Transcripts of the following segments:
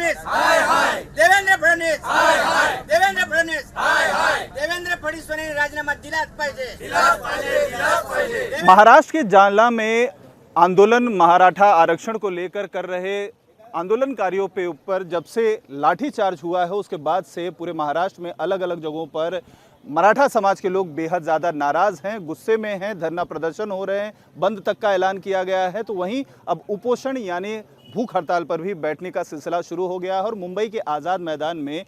फडणवीस हाय हाय, देवेंद्र फडणवीस हाय हाय, देवेंद्र फडणवीस हाय हाय, देवेंद्र फडणवीस राजीनामा दिलाच पाहिजे, दिलाच पाहिजे, दिलाच पाहिजे। महाराष्ट्र के जालना में आंदोलन मराठा आरक्षण को लेकर कर रहे आंदोलनकारियों पे ऊपर जब से लाठीचार्ज हुआ है उसके बाद से पूरे महाराष्ट्र में अलग अलग जगहों पर मराठा समाज के लोग बेहद ज़्यादा नाराज़ हैं, गुस्से में हैं, धरना प्रदर्शन हो रहे हैं, बंद तक का ऐलान किया गया है। तो वहीं अब उपोषण यानी भूख हड़ताल पर भी बैठने का सिलसिला शुरू हो गया है और मुंबई के आज़ाद मैदान में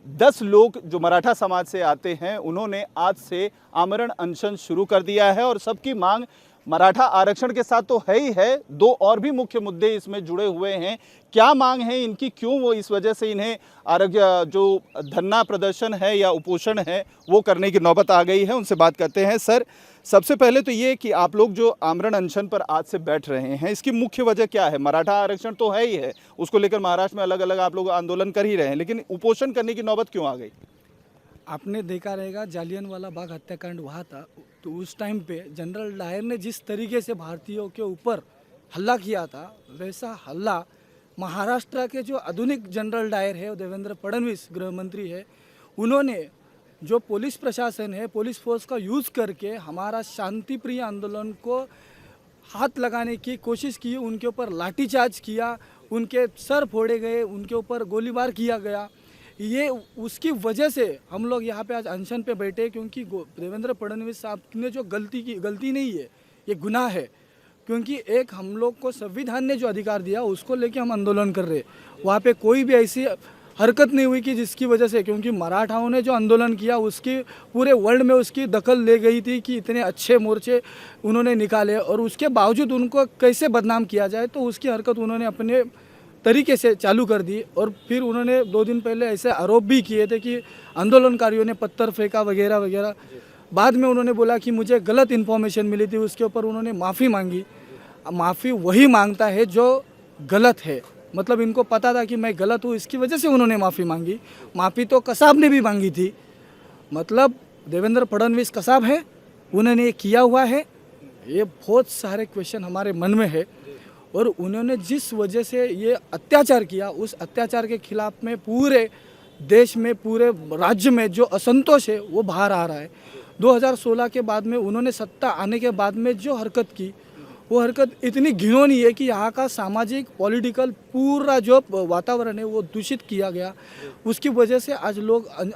10 लोग जो मराठा समाज से आते हैं उन्होंने आज से आमरण अनशन शुरू कर दिया है और सबकी मांग मराठा आरक्षण के साथ तो है ही है, दो और भी मुख्य मुद्दे इसमें जुड़े हुए हैं। क्या मांग है इनकी, क्यों वो इस वजह से इन्हें जो धरना प्रदर्शन है या उपोषण है वो करने की नौबत आ गई है, उनसे बात करते हैं। सर, सबसे पहले तो ये कि आप लोग जो आमरण अनशन पर आज से बैठ रहे हैं इसकी मुख्य वजह क्या है? मराठा आरक्षण तो है ही है, उसको लेकर महाराष्ट्र में अलग अलग आप लोग आंदोलन कर ही रहे हैं, लेकिन उपोषण करने की नौबत क्यों आ गई? आपने देखा रहेगा जालियनवाला बाग हत्याकांड हुआ था, तो उस टाइम पे जनरल डायर ने जिस तरीके से भारतीयों के ऊपर हल्ला किया था, वैसा हल्ला महाराष्ट्र के जो आधुनिक जनरल डायर है देवेंद्र फडणवीस गृह मंत्री है, उन्होंने जो पुलिस प्रशासन है, पुलिस फोर्स का यूज़ करके हमारा शांतिप्रिय आंदोलन को हाथ लगाने की कोशिश की, उनके ऊपर लाठीचार्ज किया, उनके सर फोड़े गए, उनके ऊपर गोलीबार किया गया। ये उसकी वजह से हम लोग यहाँ पे आज अनशन पे बैठे, क्योंकि देवेंद्र फडणवीस साहब ने जो गलती नहीं है, ये गुनाह है। क्योंकि एक हम लोग को संविधान ने जो अधिकार दिया उसको लेके हम आंदोलन कर रहे, वहाँ पे कोई भी ऐसी हरकत नहीं हुई कि जिसकी वजह से, क्योंकि मराठाओं ने जो आंदोलन किया उसकी पूरे वर्ल्ड में उसकी दखल ले गई थी कि इतने अच्छे मोर्चे उन्होंने निकाले और उसके बावजूद उनको कैसे बदनाम किया जाए, तो उसकी हरकत उन्होंने अपने तरीके से चालू कर दी। और फिर उन्होंने 2 दिन पहले ऐसे आरोप भी किए थे कि आंदोलनकारियों ने पत्थर फेंका वगैरह वगैरह। बाद में उन्होंने बोला कि मुझे गलत इन्फॉर्मेशन मिली थी, उसके ऊपर उन्होंने माफ़ी मांगी। माफ़ी वही मांगता है जो गलत है, मतलब इनको पता था कि मैं गलत हूँ, इसकी वजह से उन्होंने माफ़ी मांगी। माफ़ी तो कसाब ने भी मांगी थी, मतलब देवेंद्र फडणवीस कसाब है, उन्होंने ये किया हुआ है। ये बहुत सारे क्वेश्चन हमारे मन में है और उन्होंने जिस वजह से ये अत्याचार किया, उस अत्याचार के खिलाफ में पूरे देश में, पूरे राज्य में जो असंतोष है वो बाहर आ रहा है। 2016 के बाद में उन्होंने सत्ता आने के बाद में जो हरकत की, वो हरकत इतनी घिनौनी है कि यहाँ का सामाजिक पॉलिटिकल पूरा जो वातावरण है वो दूषित किया गया। उसकी वजह से आज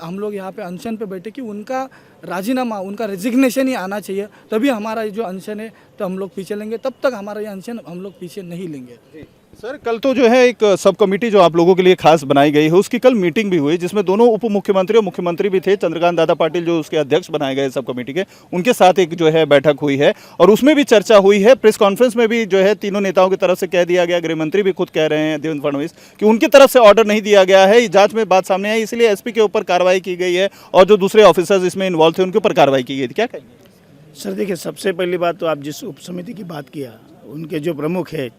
हम लोग यहाँ पे अनशन पे बैठे कि उनका राजीनामा, उनका रेजिग्नेशन ही आना चाहिए, तभी हमारा ये जो अनशन है तो हम लोग पीछे लेंगे, तब तक हमारा ये अनशन हम लोग पीछे नहीं लेंगे। सर, कल तो जो है एक सब कमेटी जो आप लोगों के लिए खास बनाई गई है उसकी कल मीटिंग भी हुई, जिसमें दोनों उप मुख्यमंत्री और मुख्यमंत्री भी थे। चंद्रकांत दादा पाटिल जो उसके अध्यक्ष बनाए गए सब कमेटी के, उनके साथ एक जो है बैठक हुई है और उसमें भी चर्चा हुई है। प्रेस कॉन्फ्रेंस में भी जो है तीनों नेताओं की तरफ से कह दिया गया, गृह मंत्री भी खुद कह रहे हैं देवेंद्र फडणवीस कि उनकी तरफ से ऑर्डर नहीं दिया गया है। जांच में बात सामने आई, इसलिए एसपी के ऊपर कार्रवाई की गई है और जो दूसरे ऑफिसर्स इसमें इन्वॉल्व थे उनके ऊपर कार्रवाई की गई थी। क्या कहेंगे? सर देखिए, सबसे पहली बात तो आप जिस उप समिति की बात किया, उनके जो प्रमुख है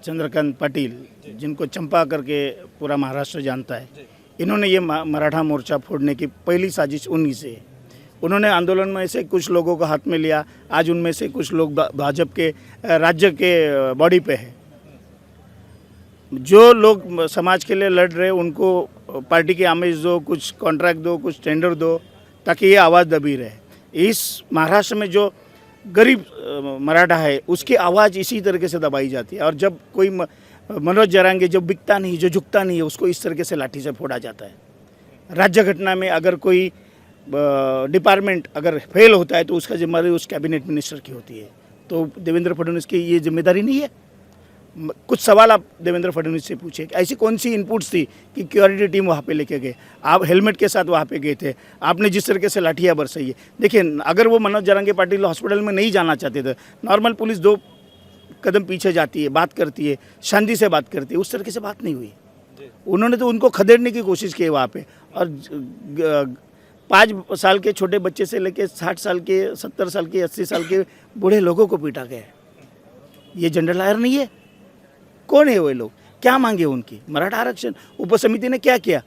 चंद्रकांत पाटिल, जिनको चंपा करके पूरा महाराष्ट्र जानता है, इन्होंने ये मराठा मोर्चा फोड़ने की पहली साजिश उन्हीं से है। उन्होंने आंदोलन में से कुछ लोगों को हाथ में लिया, आज उनमें से कुछ लोग भाजपा के राज्य के बॉडी पे है। जो लोग समाज के लिए लड़ रहे उनको पार्टी की आमेज दो, कुछ कॉन्ट्रैक्ट दो, कुछ टेंडर दो, ताकि ये आवाज़ दबी रहे। इस महाराष्ट्र में जो गरीब मराठा है उसकी आवाज़ इसी तरीके से दबाई जाती है और जब कोई मनोज जरांगे जो बिकता नहीं, जो झुकता नहीं है, उसको इस तरीके से लाठी से फोड़ा जाता है। राज्य घटना में अगर कोई डिपार्टमेंट अगर फेल होता है तो उसका जिम्मेदारी उस कैबिनेट मिनिस्टर की होती है। तो देवेंद्र फडणवीस की ये जिम्मेदारी नहीं है? कुछ सवाल आप देवेंद्र फडणवीस से पूछे, ऐसी कौन सी इनपुट्स थी कि सिक्योरिटी टीम वहाँ पे लेके गए, आप हेलमेट के साथ वहाँ पे गए थे, आपने जिस तरीके से लाठियाँ बरसाई है। देखिए, अगर वो मनोज जरांगे पाटिल हॉस्पिटल में नहीं जाना चाहते थे, नॉर्मल पुलिस 2 कदम पीछे जाती है, बात करती है, शांति से बात करती है, उस तरीके से बात नहीं हुई। उन्होंने तो उनको खदेड़ने की कोशिश की वहाँ पे और 5 साल के छोटे बच्चे से लेकर 60 साल के, 70 साल के, 80 साल के बूढ़े लोगों को पीटा गया। ये जनरल डायर नहीं है? कौन है वो लोग? क्या मांगे उनकी? मराठा आरक्षण। उपसमिति ने क्या किया?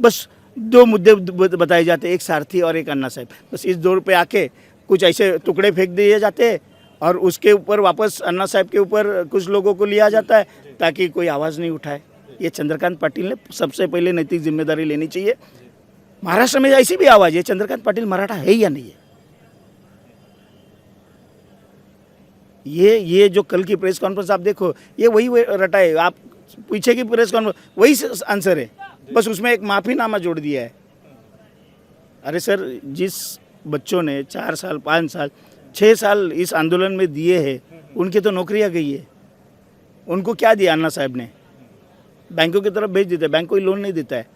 बस 2 मुद्दे बताए जाते, एक सारथी और एक अन्ना साहब। बस इस दौर पे आके कुछ ऐसे टुकड़े फेंक दिए जाते और उसके ऊपर वापस अन्ना साहब के ऊपर कुछ लोगों को लिया जाता है ताकि कोई आवाज़ नहीं उठाए। ये चंद्रकांत पाटिल ने सबसे पहले नैतिक जिम्मेदारी लेनी चाहिए। महाराष्ट्र में ऐसी भी आवाज़ है, चंद्रकांत पाटिल मराठा है या नहीं है। ये जो कल की प्रेस कॉन्फ्रेंस आप देखो, ये वही रटा है। आप पीछे की प्रेस कॉन्फ्रेंस वही आंसर है, बस उसमें एक माफ़ीनामा जोड़ दिया है। अरे सर, जिस बच्चों ने 4 साल 5 साल 6 साल इस आंदोलन में दिए हैं, उनकी तो नौकरियां गई है। उनको क्या दिया अन्ना साहब ने? बैंकों की तरफ भेज देता है, बैंक कोई लोन नहीं देता है।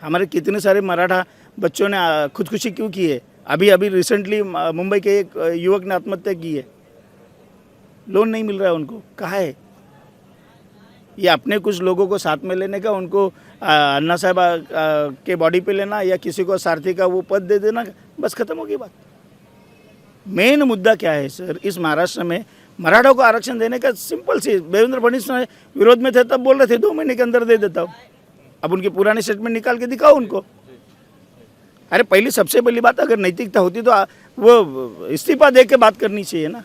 हमारे कितने सारे मराठा बच्चों ने खुदकुशी क्यों की है? अभी रिसेंटली मुंबई के एक युवक ने आत्महत्या की है, लोन नहीं मिल रहा है उनको। कहाँ है ये? अपने कुछ लोगों को साथ में लेने का, उनको अन्ना साहब के बॉडी पे लेना या किसी को सारथी का वो पद दे देना, बस खत्म होगी बात। मेन मुद्दा क्या है सर, इस महाराष्ट्र में मराठों को आरक्षण देने का सिंपल सी, देवेंद्र फडणवीस विरोध में थे तब बोल रहे थे 2 महीने के अंदर दे देता हूँ। अब उनकी पुरानी स्टेटमेंट निकाल के दिखाओ उनको। अरे पहली सबसे पहली बात, अगर नैतिकता होती तो वो इस्तीफा दे के बात करनी चाहिए ना।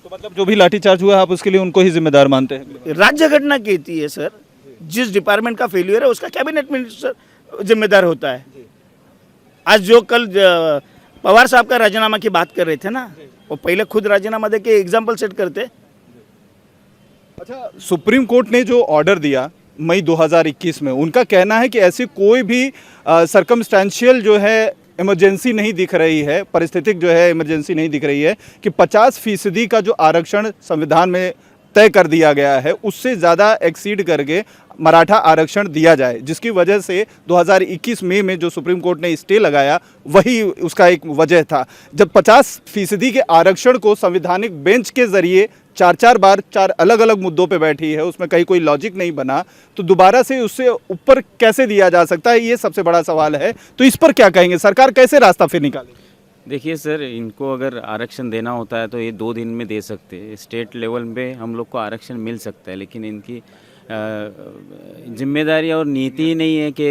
तो मतलब जो भी लाठीचार्ज हुआ आप उसके लिए उनको ही जिम्मेदार मानते हैं? राज्य घटना कहती है सर, जिस डिपार्टमेंट का फेल्यूर है उसका कैबिनेट मिनिस्टर जिम्मेदार होता है। आज जो कल पवार साहब का राजीनामा की बात कर रहे थे ना, वो पहले खुद राजीनामा दे के एग्जाम्पल सेट करते। अच्छा, सुप्रीम कोर्ट ने जो ऑर्डर दिया मई 2021 में, उनका कहना है कि ऐसी कोई भी सर्कमस्टेंशियल जो है इमरजेंसी नहीं दिख रही है, परिस्थितिक जो है इमरजेंसी नहीं दिख रही है कि 50% का जो आरक्षण संविधान में तय कर दिया गया है उससे ज़्यादा एक्सीड करके मराठा आरक्षण दिया जाए, जिसकी वजह से 2021 मई में जो सुप्रीम कोर्ट ने स्टे लगाया वही उसका एक वजह था। जब 50% के आरक्षण को संवैधानिक बेंच के जरिए 4 बार 4 अलग अलग मुद्दों पे बैठी है, उसमें कहीं कोई लॉजिक नहीं बना, तो दोबारा से उससे ऊपर कैसे दिया जा सकता है, ये सबसे बड़ा सवाल है। तो इस पर क्या कहेंगे, सरकार कैसे रास्ता फिर निकालेगी? देखिए सर, इनको अगर आरक्षण देना होता है तो ये 2 दिन में दे सकते हैं। स्टेट लेवल पे हम लोग को आरक्षण मिल सकता है, लेकिन इनकी जिम्मेदारी और नीति ही नहीं है कि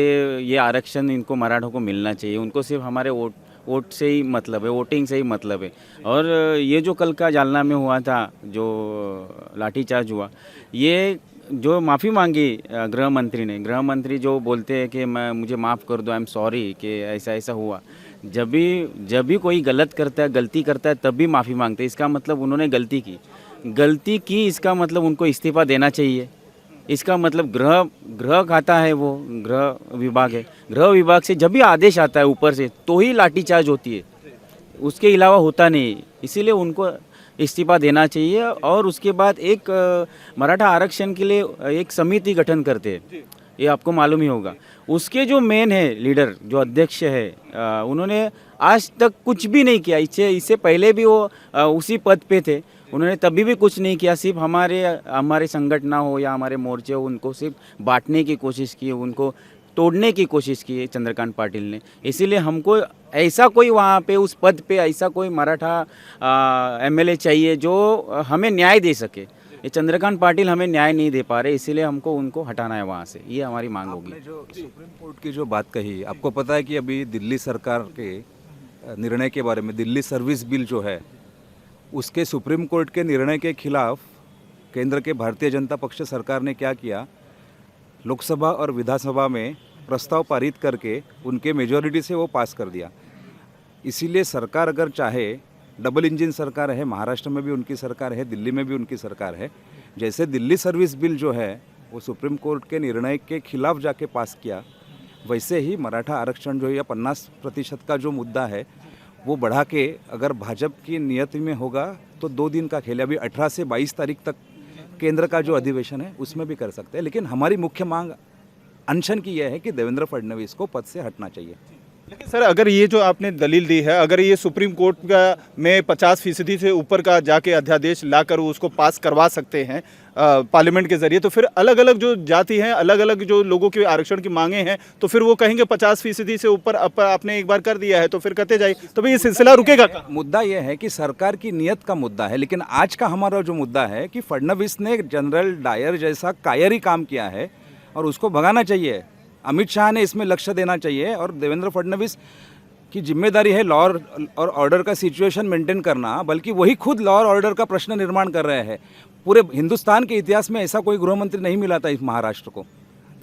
ये आरक्षण इनको मराठों को मिलना चाहिए। उनको सिर्फ हमारे वोट से ही मतलब है, वोटिंग से ही मतलब है। और ये जो कल का जालना में हुआ था, जो लाठीचार्ज हुआ, ये जो माफ़ी मांगी गृह मंत्री जो बोलते हैं कि मुझे माफ़ कर दो, आई एम सॉरी कि ऐसा हुआ। जब भी कोई गलती करता है तब भी माफ़ी मांगते हैं। इसका मतलब उन्होंने गलती की, इसका मतलब उनको इस्तीफा देना चाहिए। इसका मतलब गृह खाता है, वो गृह विभाग है, गृह विभाग से जब भी आदेश आता है ऊपर से तो ही लाठीचार्ज होती है, उसके अलावा होता नहीं। इसीलिए उनको इस्तीफा देना चाहिए। और उसके बाद एक मराठा आरक्षण के लिए एक समिति गठन करते हैं, ये आपको मालूम ही होगा। उसके जो मेन है लीडर, जो अध्यक्ष है, उन्होंने आज तक कुछ भी नहीं किया। इससे पहले भी वो उसी पद पे थे, उन्होंने तभी भी कुछ नहीं किया। सिर्फ हमारे संगठन हो या हमारे मोर्चे हो, उनको सिर्फ बांटने की कोशिश की, उनको तोड़ने की कोशिश की है चंद्रकांत पाटिल ने। इसीलिए हमको ऐसा कोई वहाँ पे उस पद पे ऐसा कोई मराठा एमएलए चाहिए जो हमें न्याय दे सके। ये चंद्रकांत पाटिल हमें न्याय नहीं दे पा रहे, इसीलिए हमको उनको हटाना है वहाँ से, ये हमारी मांग होगी। जो सुप्रीम कोर्ट की जो बात कही, आपको पता है कि अभी दिल्ली सरकार के निर्णय के बारे में, दिल्ली सर्विस बिल जो है उसके सुप्रीम कोर्ट के निर्णय के खिलाफ केंद्र के भारतीय जनता पक्ष सरकार ने क्या किया, लोकसभा और विधानसभा में प्रस्ताव पारित करके उनके मेजॉरिटी से वो पास कर दिया। इसीलिए सरकार अगर चाहे, डबल इंजन सरकार है, महाराष्ट्र में भी उनकी सरकार है, दिल्ली में भी उनकी सरकार है। जैसे दिल्ली सर्विस बिल जो है वो सुप्रीम कोर्ट के निर्णय के खिलाफ जाके पास किया, वैसे ही मराठा आरक्षण जो है या 50% का जो मुद्दा है वो बढ़ा के अगर भाजपा की नियति में होगा तो 2 दिन का खेल है। अभी 18 से 22 तारीख तक केंद्र का जो अधिवेशन है उसमें भी कर सकते हैं, लेकिन हमारी मुख्य मांग अनशन की यह है कि देवेंद्र फडणवीस को पद से हटना चाहिए। लेकिन सर, अगर ये जो आपने दलील दी है, अगर ये सुप्रीम कोर्ट का में 50% से ऊपर का जाके अध्यादेश लाकर उसको पास करवा सकते हैं पार्लियामेंट के जरिए, तो फिर अलग अलग जो जाति हैं, अलग अलग जो लोगों के आरक्षण की मांगे हैं, तो फिर वो कहेंगे 50% से ऊपर आपने एक बार कर दिया है तो फिर करते जाइए, तो भाई ये सिलसिला रुकेगा कहाँ? मुद्दा यह है कि सरकार की नियत का मुद्दा है, लेकिन आज का हमारा जो मुद्दा है कि फडणवीस ने जनरल डायर जैसा कायरी काम किया है और उसको भगाना चाहिए। अमित शाह ने इसमें लक्ष्य देना चाहिए और देवेंद्र फडणवीस कि जिम्मेदारी है लॉ और ऑर्डर का सिचुएशन मेंटेन करना, बल्कि वही खुद लॉ और ऑर्डर का प्रश्न निर्माण कर रहे हैं। पूरे हिंदुस्तान के इतिहास में ऐसा कोई गृह मंत्री नहीं मिला था इस महाराष्ट्र को,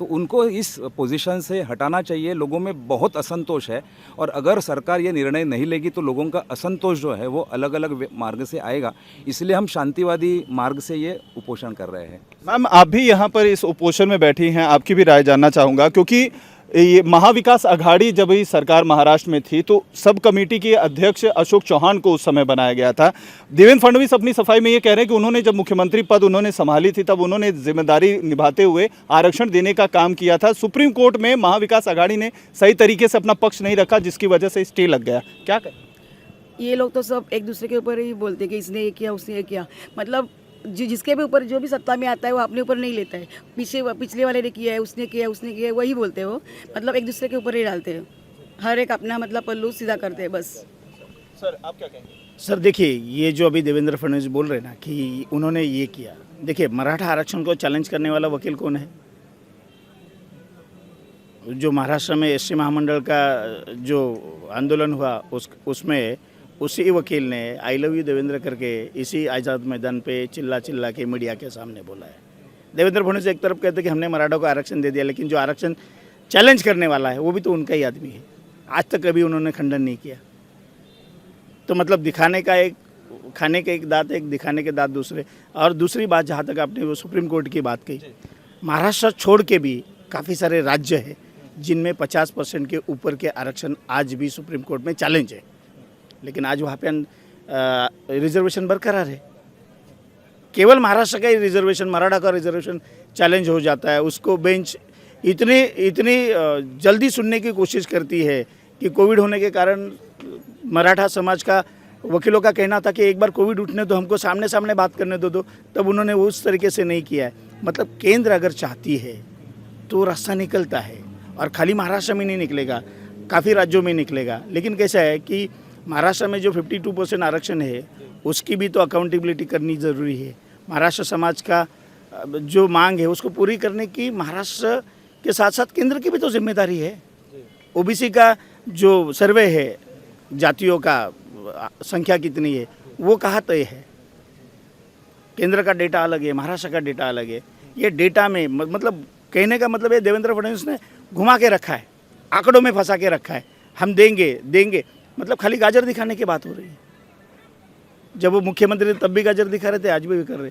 तो उनको इस पोजीशन से हटाना चाहिए। लोगों में बहुत असंतोष है और अगर सरकार ये निर्णय नहीं लेगी तो लोगों का असंतोष जो है वो अलग अलग मार्ग से आएगा। इसलिए हम शांतिवादी मार्ग से ये उपोषण कर रहे हैं। मैम, आप भी यहाँ पर इस उपोषण में बैठी हैं, आपकी भी राय जानना चाहूँगा, क्योंकि ये महाविकास अघाड़ी जब ही सरकार महाराष्ट्र में थी तो सब कमेटी के अध्यक्ष अशोक चौहान को उस समय बनाया गया था। देवेंद्र फडणवीस अपनी सफाई में ये कह रहे हैं कि उन्होंने जब मुख्यमंत्री पद उन्होंने संभाली थी तब उन्होंने जिम्मेदारी निभाते हुए आरक्षण देने का काम किया था। सुप्रीम कोर्ट में महाविकास अघाड़ी ने सही तरीके से अपना पक्ष नहीं रखा, जिसकी वजह से स्टे लग गया। क्या कहें? ये लोग तो सब एक दूसरे के ऊपर ही बोलते हैं कि इसने ये किया, उसने ये किया। मतलब जिसके भी ऊपर जो भी सत्ता में आता है वो अपने ऊपर नहीं लेता है। पिछले वाले ने किया है, उसने किया है, वही बोलते हैं वो। मतलब एक दूसरे के ऊपर ही डालते हैं, हर एक अपना मतलब पल्लू सीधा करते हैं बस। सर, आप क्या कहेंगे? सर देखिए, ये जो अभी देवेंद्र फडणवीस बोल रहे हैं ना कि उन्होंने ये किया, देखिए मराठा आरक्षण को चैलेंज करने वाला वकील कौन है? जो महाराष्ट्र में एससी महामंडल का जो आंदोलन हुआ उसमें उसी वकील ने आई लव यू देवेंद्र करके इसी आज़ाद मैदान पे चिल्ला चिल्ला के मीडिया के सामने बोला है। देवेंद्र फडणवीस एक तरफ कहते कि हमने मराठा को आरक्षण दे दिया, लेकिन जो आरक्षण चैलेंज करने वाला है वो भी तो उनका ही आदमी है। आज तक कभी उन्होंने खंडन नहीं किया। तो मतलब दिखाने का एक, खाने के एक दांत एक, दिखाने के दांत दूसरे। और दूसरी बात, जहाँ तक आपने वो सुप्रीम कोर्ट की बात कही, महाराष्ट्र छोड़ के भी काफ़ी सारे राज्य हैं जिनमें 50% के ऊपर के आरक्षण आज भी सुप्रीम कोर्ट में चैलेंज है, लेकिन आज वहाँ पे रिजर्वेशन बरकरार है। केवल महाराष्ट्र का ही रिजर्वेशन, मराठा का रिजर्वेशन चैलेंज हो जाता है। उसको बेंच इतनी जल्दी सुनने की कोशिश करती है कि कोविड होने के कारण मराठा समाज का वकीलों का कहना था कि एक बार कोविड उठने दो, हमको सामने सामने बात करने दो, तब उन्होंने वो उस तरीके से नहीं किया है। मतलब केंद्र अगर चाहती है तो रास्ता निकलता है, और खाली महाराष्ट्र में नहीं निकलेगा, काफ़ी राज्यों में निकलेगा। लेकिन कैसा है कि महाराष्ट्र में जो 52% आरक्षण है उसकी भी तो अकाउंटेबिलिटी करनी ज़रूरी है। महाराष्ट्र समाज का जो मांग है उसको पूरी करने की महाराष्ट्र के साथ साथ केंद्र की भी तो जिम्मेदारी है। ओबीसी का जो सर्वे है, जातियों का संख्या कितनी है वो कहाँ तय है? केंद्र का डेटा अलग है, महाराष्ट्र का डेटा अलग है। ये डेटा में मतलब कहने का मतलब है देवेंद्र फडणवीस ने घुमा के रखा है, आंकड़ों में फंसा के रखा है। हम देंगे मतलब खाली गाजर दिखाने की बात हो रही है। जब वो मुख्यमंत्री तब भी गाजर दिखा रहे थे, आज भी कर रहे।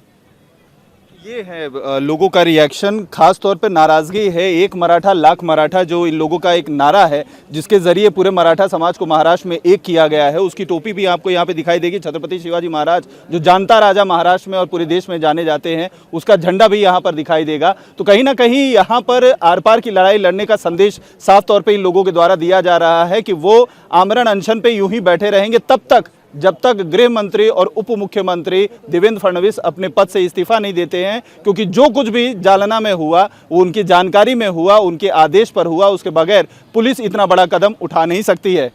ये है लोगों का रिएक्शन, खास तौर पे नाराज़गी है। एक मराठा लाख मराठा जो इन लोगों का एक नारा है, जिसके जरिए पूरे मराठा समाज को महाराष्ट्र में एक किया गया है। उसकी टोपी भी आपको यहाँ पे दिखाई देगी। छत्रपति शिवाजी महाराज जो जानता राजा महाराष्ट्र में और पूरे देश में जाने जाते हैं, उसका झंडा भी यहाँ पर दिखाई देगा। तो कहीं ना कहीं यहाँ पर आर पार की लड़ाई लड़ने का संदेश साफ तौर पर इन लोगों के द्वारा दिया जा रहा है कि वो आमरण अनशन पे यूं ही बैठे रहेंगे तब तक जब तक गृह मंत्री और उप मुख्यमंत्री देवेंद्र फडणवीस अपने पद से इस्तीफा नहीं देते हैं। क्योंकि जो कुछ भी जालना में हुआ वो उनकी जानकारी में हुआ, उनके आदेश पर हुआ, उसके बगैर पुलिस इतना बड़ा कदम उठा नहीं सकती है।